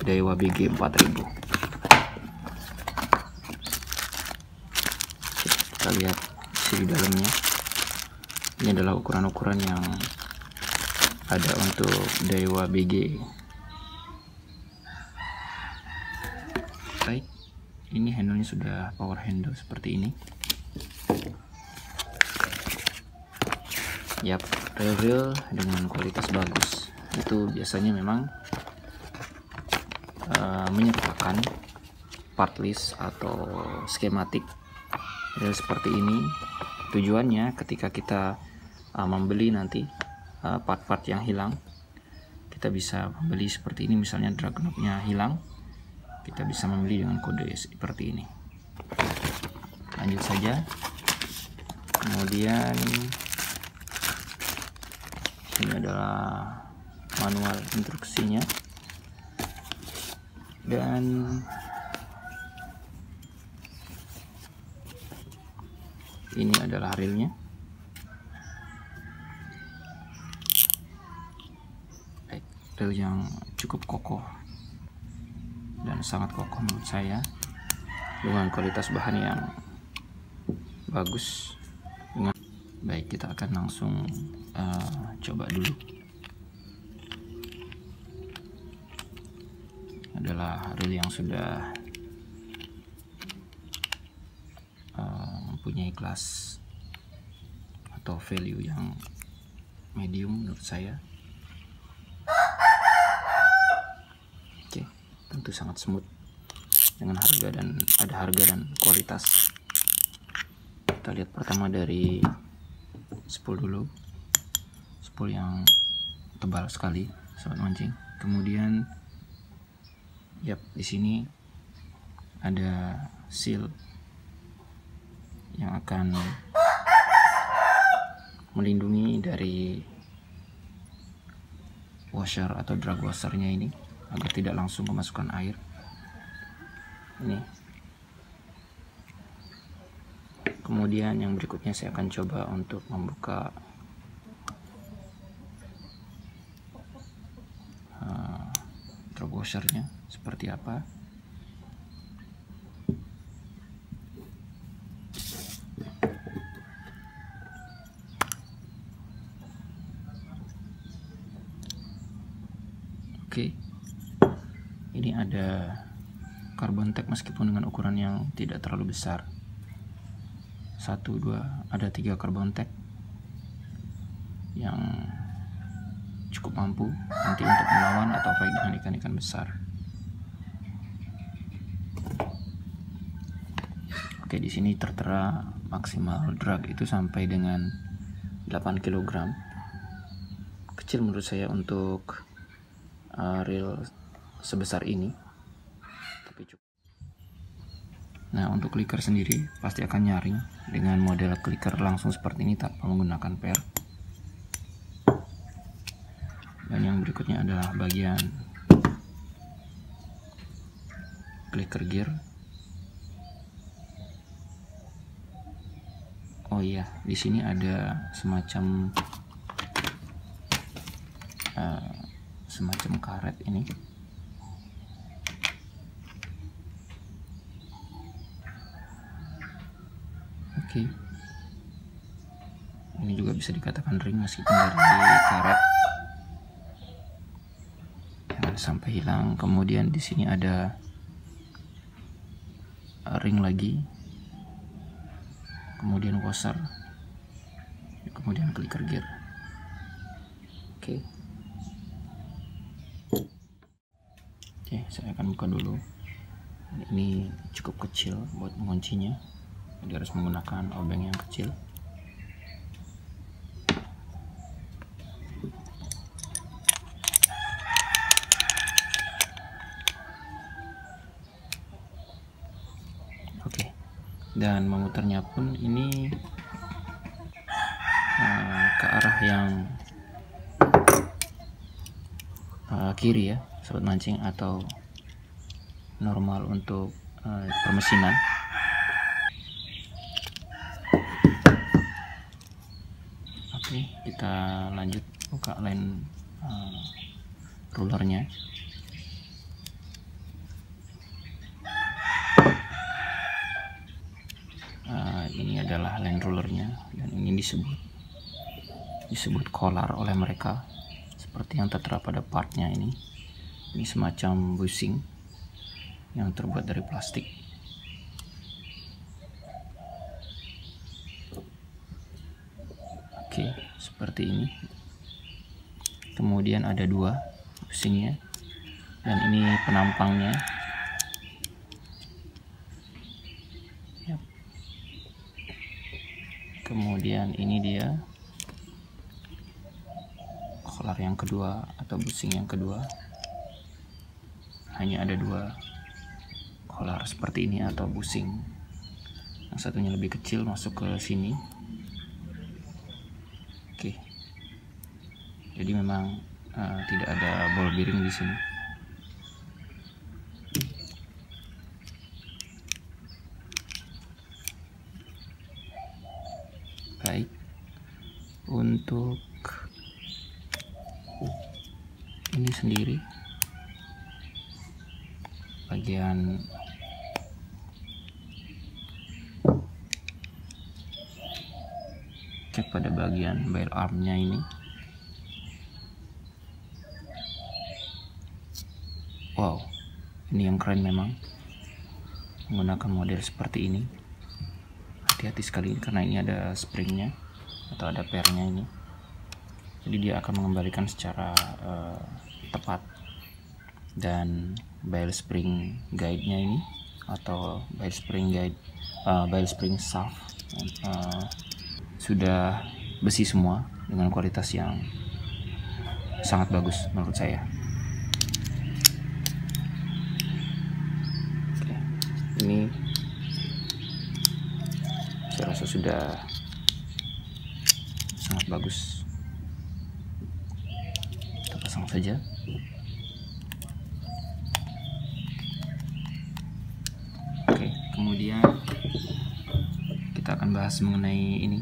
Daiwa BG 4000. Kita lihat isi di dalamnya. Ini adalah ukuran-ukuran yang ada untuk Daiwa BG. Baik, ini handle-nya sudah power handle seperti ini. Yap, reel dengan kualitas bagus. Itu biasanya memang menyertakan part list atau skematik reel seperti ini. Tujuannya ketika kita membeli nanti part-part yang hilang, kita bisa membeli seperti ini. Misalnya drag knob-nya hilang, kita bisa membeli dengan kode seperti ini. Lanjut saja. Kemudian ini adalah manual instruksinya, dan ini adalah reelnya. Baik, reel yang cukup kokoh dan sangat kokoh menurut saya, dengan kualitas bahan yang bagus. Baik, kita akan langsung coba dulu. Adalah reel yang sudah mempunyai kelas atau value yang medium menurut saya. Oke, tentu sangat smooth dengan harga, dan ada harga dan kualitas. Kita lihat pertama dari spool dulu, spool yang tebal sekali sobat mancing. Kemudian yap, di sini ada seal yang akan melindungi dari washer atau drag washernya ini agar tidak langsung memasukkan air. Ini. Kemudian yang berikutnya saya akan coba untuk membuka drag washernya seperti apa. Oke, ini ada carbon tag meskipun dengan ukuran yang tidak terlalu besar. 1, 2, ada 3 carbon tag yang cukup mampu nanti untuk melawan atau fight dengan ikan-ikan besar. Oke, di sini tertera maksimal drag itu sampai dengan 8 kg. Kecil menurut saya untuk reel sebesar ini, tapi cukup. Nah, untuk clicker sendiri pasti akan nyaring dengan model clicker langsung seperti ini tanpa menggunakan per. Dan yang berikutnya adalah bagian clicker gear. Oh iya, di sini ada semacam karet ini. Oke. Ini juga bisa dikatakan ring meskipun dari karet. Jangan sampai hilang. Kemudian di sini ada ring lagi. Kemudian washer. Kemudian clicker gear. Oke. Oke, saya akan buka dulu. Ini cukup kecil buat menguncinya. Jadi harus menggunakan obeng yang kecil. Oke, dan memutarnya pun ini ke arah yang kiri ya sobat mancing, atau normal untuk permesinan. Oke, kita lanjut buka line rulernya. line rollernya, dan ini disebut collar oleh mereka, seperti yang tertera pada partnya ini. Ini semacam bushing yang terbuat dari plastik. Oke, seperti ini. Kemudian ada 2 bushingnya, dan ini penampangnya. Yap. Kemudian ini dia collar yang kedua atau bushing yang kedua. Hanya ada 2 collar seperti ini atau bushing. Yang satunya lebih kecil masuk ke sini. Oke. Jadi memang tidak ada ball bearing di sini. Baik. Untuk ini sendiri, bagian cek pada bagian bail armnya ini. Wow, ini yang keren memang, menggunakan model seperti ini. Hati-hati sekali karena ini ada springnya atau ada pernya ini, jadi dia akan mengembalikan secara tepat. Dan bail spring guide-nya ini atau bail spring shaft sudah besi semua dengan kualitas yang sangat bagus menurut saya. Oke, ini saya rasa sudah sangat bagus. Kita pasang saja. Oke, kemudian kita akan bahas mengenai ini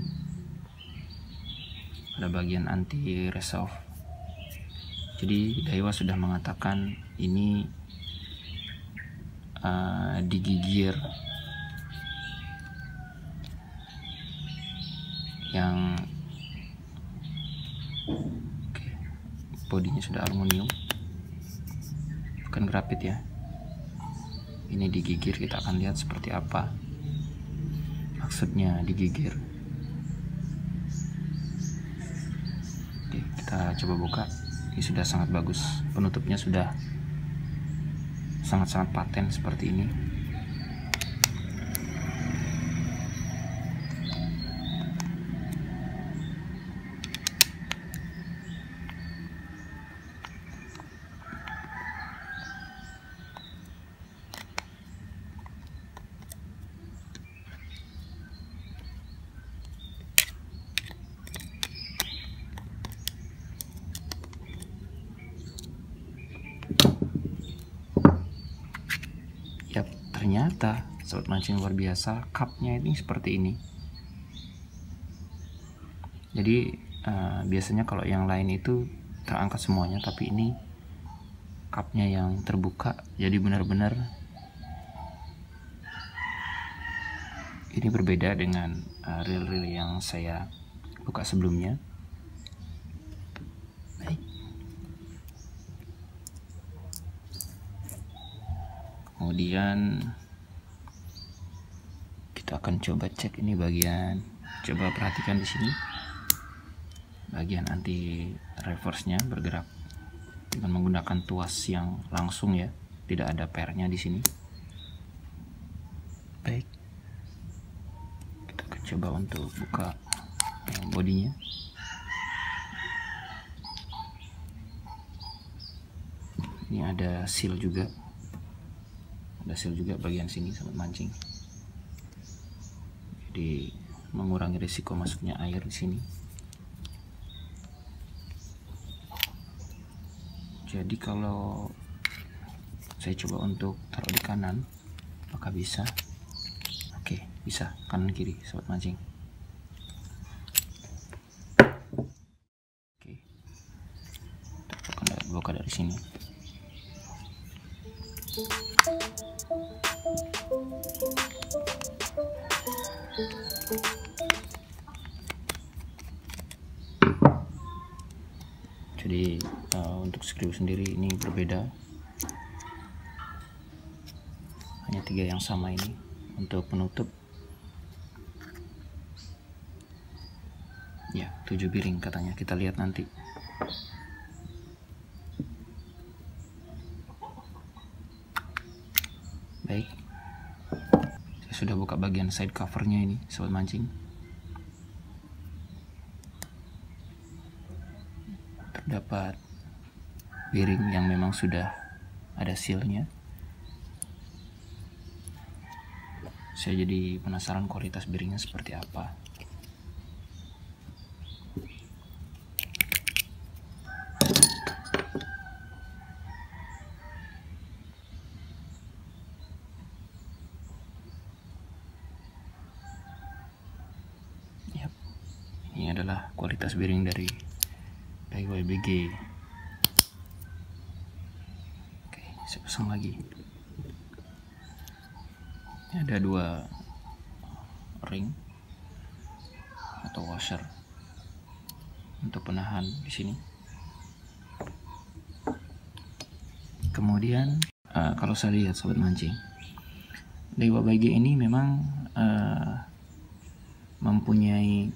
pada bagian anti resolve. Jadi Daiwa sudah mengatakan ini digigir yang bodinya sudah aluminium, bukan grafit ya. Ini digigir, kita akan lihat seperti apa maksudnya digigir. Oke, kita coba buka. Ini sudah sangat bagus, penutupnya sudah sangat-sangat paten seperti ini. Yap, ternyata sobat mancing luar biasa, cupnya ini seperti ini. Jadi biasanya kalau yang lain itu terangkat semuanya, tapi ini cupnya yang terbuka. Jadi benar-benar ini berbeda dengan reel-reel yang saya buka sebelumnya. Baik. Kemudian kita akan coba cek ini bagian, coba perhatikan di sini bagian anti reverse-nya bergerak dengan menggunakan tuas yang langsung ya, tidak ada pernya di sini. Baik, kita akan coba untuk buka bodinya. Ini ada seal juga. Ada seal juga bagian sini sobat mancing. Jadi mengurangi risiko masuknya air di sini. Jadi kalau saya coba untuk taruh di kanan, apakah bisa? Oke, bisa kanan kiri sobat mancing. Oke, kita buka dari sini. Jadi untuk screw sendiri ini berbeda, hanya 3 yang sama ini. Untuk penutup ya 7 biring katanya, kita lihat nanti. Baik, saya sudah buka bagian side covernya ini, sobat mancing. Terdapat biring yang memang sudah ada sealnya. Saya jadi penasaran kualitas biringnya seperti apa. Ini adalah kualitas biring dari YBG. Oke, saya pasang lagi. Ini ada 2 ring atau washer untuk penahan di sini. Kemudian kalau saya lihat sobat mancing, YBG ini memang mempunyai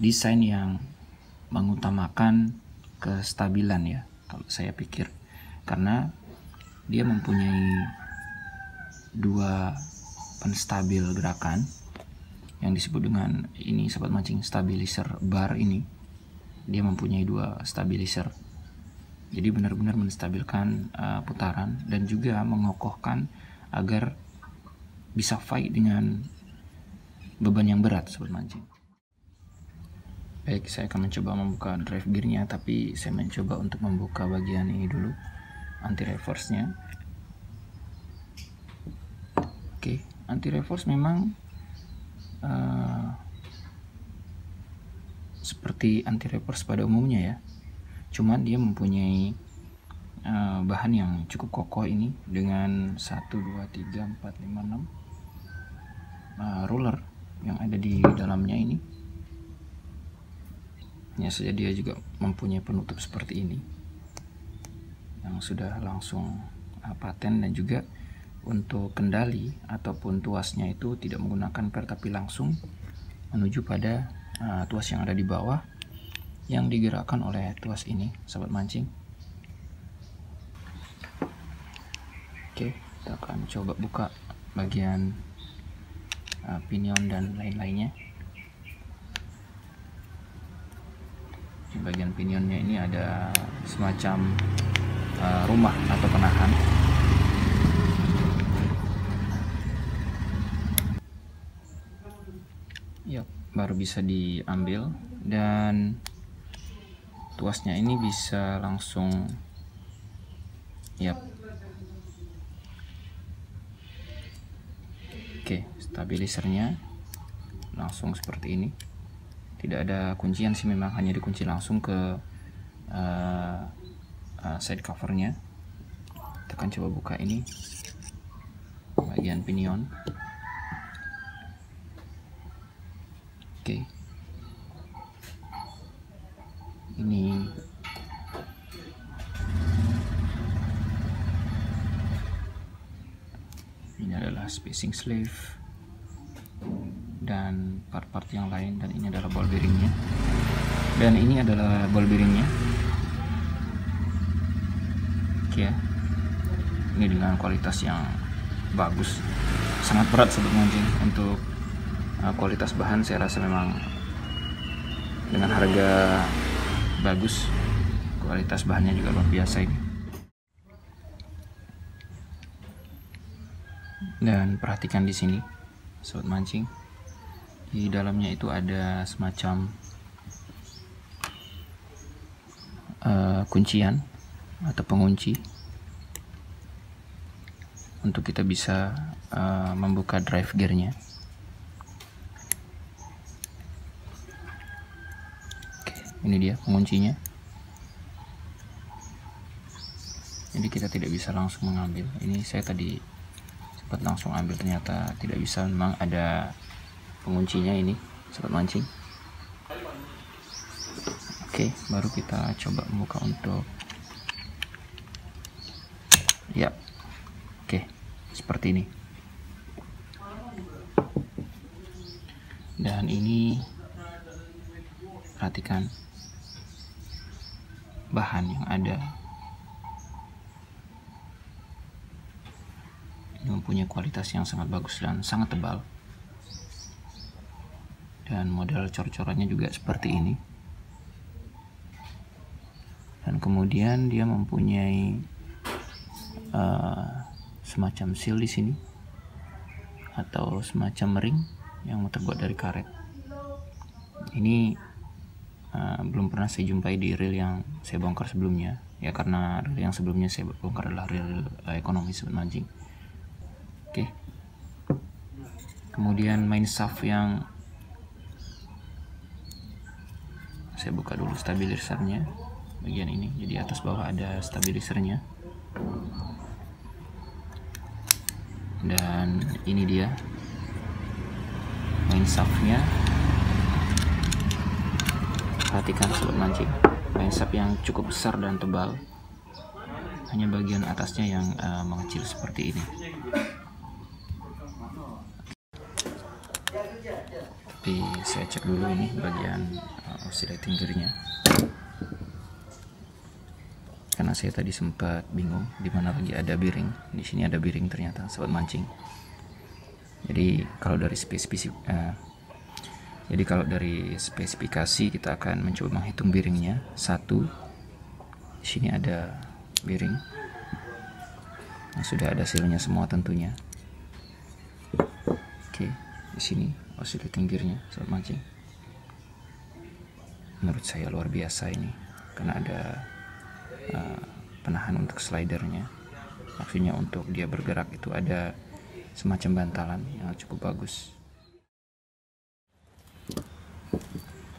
desain yang mengutamakan kestabilan ya, kalau saya pikir, karena dia mempunyai 2 penstabil gerakan yang disebut dengan ini sobat mancing, stabilizer bar ini. Dia mempunyai 2 stabilizer, jadi benar-benar menstabilkan putaran dan juga mengokohkan agar bisa fight dengan beban yang berat sobat mancing. Baik, saya akan mencoba membuka drive gearnya, tapi saya mencoba untuk membuka bagian ini dulu, anti reverse-nya. Oke, anti reverse memang seperti anti reverse pada umumnya ya, cuman dia mempunyai bahan yang cukup kokoh ini dengan 1, 2, 3, 4, 5, 6 roller yang ada di dalamnya ini. Hanya saja dia juga mempunyai penutup seperti ini yang sudah langsung paten, dan juga untuk kendali ataupun tuasnya itu tidak menggunakan per tapi langsung menuju pada tuas yang ada di bawah yang digerakkan oleh tuas ini sobat mancing. Oke, kita akan coba buka bagian pinion dan lain-lainnya. Di bagian pinionnya ini ada semacam rumah atau penahan. Yap, baru bisa diambil, dan tuasnya ini bisa langsung yap. Oke, stabilisernya langsung seperti ini. Tidak ada kuncian sih, memang hanya dikunci langsung ke side covernya. Kita akan coba buka ini bagian pinion. Oke, ini adalah spacing sleeve dan part-part yang lain, dan ini adalah ball bearingnya, dan ini adalah ball bearingnya. Oke ya, ini dengan kualitas yang bagus, sangat berat sobat mancing. Untuk kualitas bahan saya rasa memang dengan harga bagus, kualitas bahannya juga luar biasa ini. Dan perhatikan di sini sobat mancing, di dalamnya itu ada semacam kuncian atau pengunci untuk kita bisa membuka drive gearnya. Oke, ini dia penguncinya. Jadi kita tidak bisa langsung mengambil. Ini saya tadi sempat langsung ambil, ternyata tidak bisa, memang ada penguncinya ini sobat mancing. Oke, Oke, baru kita coba membuka untuk ya. Oke, seperti ini. Dan ini perhatikan bahan yang ada. Ini mempunyai kualitas yang sangat bagus dan sangat tebal. Dan model cor-corannya juga seperti ini. Dan kemudian dia mempunyai semacam seal di sini atau semacam ring yang terbuat dari karet. Ini belum pernah saya jumpai di reel yang saya bongkar sebelumnya, ya karena reel yang sebelumnya saya bongkar adalah reel ekonomi sobat mancing. Oke. Kemudian main shaft yang saya buka dulu stabilisernya bagian ini, jadi atas bawah ada stabilisernya. Dan ini dia main shaftnya. Perhatikan sobat mancing, main shaft yang cukup besar dan tebal, hanya bagian atasnya yang mengecil seperti ini. Tapi saya cek dulu ini bagian oscillating gearnya, karena saya tadi sempat bingung di mana lagi ada bearing. Di sini ada bearing ternyata sobat mancing. Jadi kalau dari spesifikasi kita akan mencoba menghitung bearingnya. 1, di sini ada bearing. Nah, sudah ada sealnya semua tentunya. Oke, di sini oscillating gearnya sobat mancing. Menurut saya luar biasa ini, karena ada penahan untuk slidernya. Maksudnya untuk dia bergerak itu ada semacam bantalan yang cukup bagus.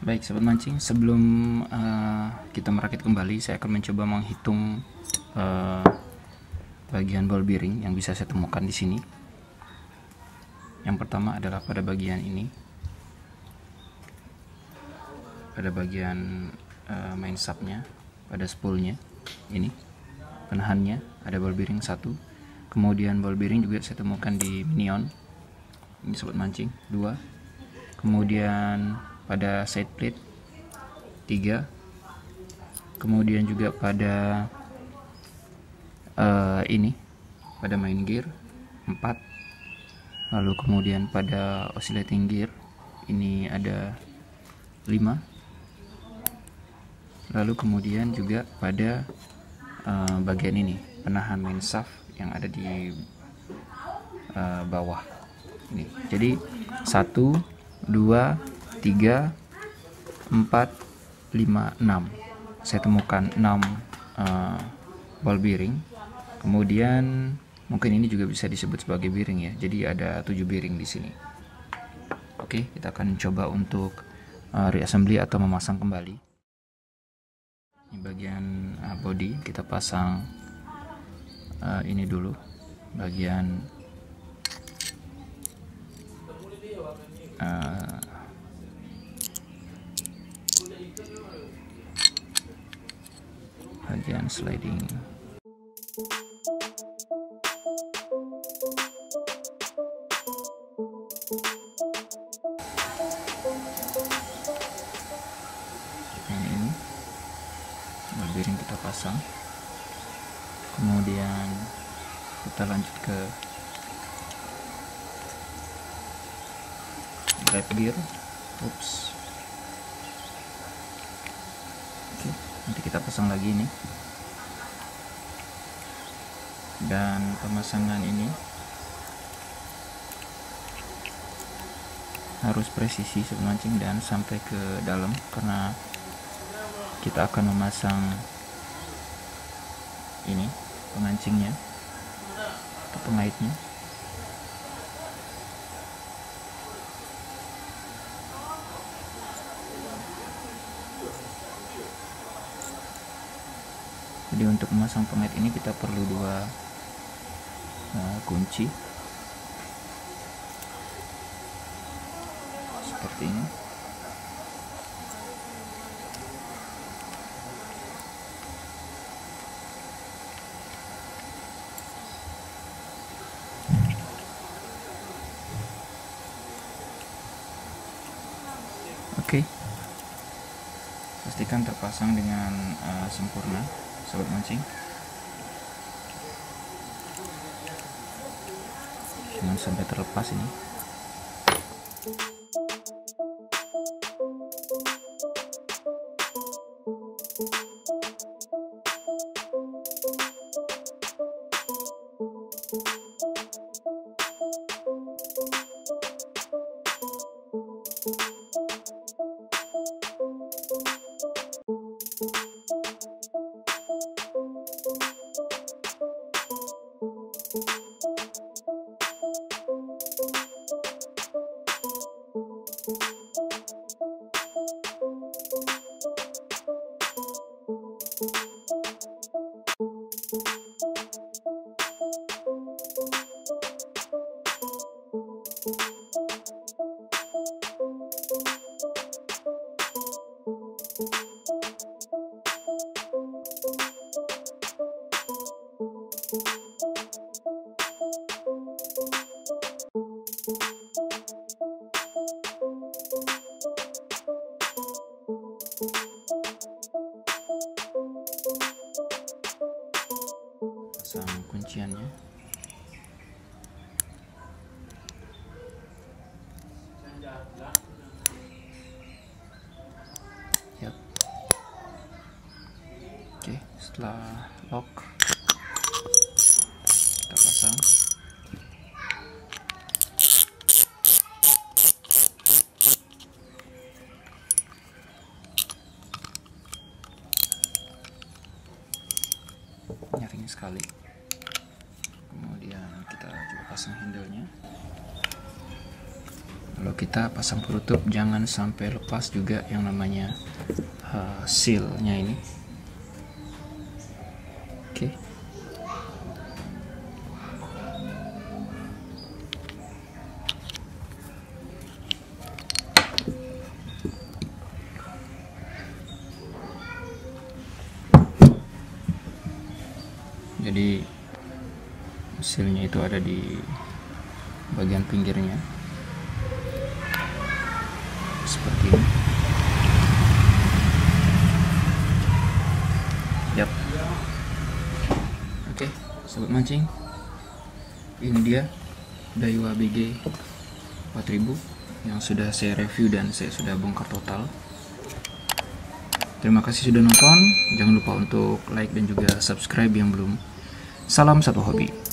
Baik sobat mancing, sebelum kita merakit kembali, saya akan mencoba menghitung bagian ball bearing yang bisa saya temukan di sini. Yang pertama adalah pada bagian ini, pada bagian main shaftnya, pada spoolnya ini, penahannya ada ball bearing 1. Kemudian ball bearing juga saya temukan di minion ini sobat mancing 2. Kemudian pada side plate 3. Kemudian juga pada ini pada main gear 4. Lalu kemudian pada oscillating gear ini ada 5. Lalu kemudian juga pada bagian ini penahan main shaft yang ada di bawah ini. Jadi 1, 2, 3, 4, 5, 6. Saya temukan 6 ball bearing. Kemudian mungkin ini juga bisa disebut sebagai bearing ya. Jadi ada 7 bearing di sini. Oke, kita akan coba untuk reassembly atau memasang kembali. Ini bagian body, kita pasang ini dulu, bagian sliding. Ini ball bearing kita pasang, kemudian kita lanjut ke drive gear. Oke, nanti kita pasang lagi ini. Dan pemasangan ini harus presisi semancing dan sampai ke dalam, karena kita akan memasang ini pengancingnya atau pengaitnya. Jadi untuk memasang pengait ini kita perlu 2 kunci seperti ini. Oke. Pastikan terpasang dengan sempurna, sobat mancing. Jangan sampai terlepas ini. Pasang kunciannya. Yap. Oke, setelah lock kita pasang. Nyaring sekali. Kemudian kita juga pasang handle-nya. Kalau kita pasang penutup, jangan sampai lepas juga yang namanya seal-nya ini. Oke. Jadi seal-nya itu ada di bagian pinggirnya seperti ini. Yap. Oke, sobat mancing, ini dia Daiwa BG 4000 yang sudah saya review dan saya sudah bongkar total. Terima kasih sudah nonton. Jangan lupa untuk like dan juga subscribe yang belum. Salam satu hobi.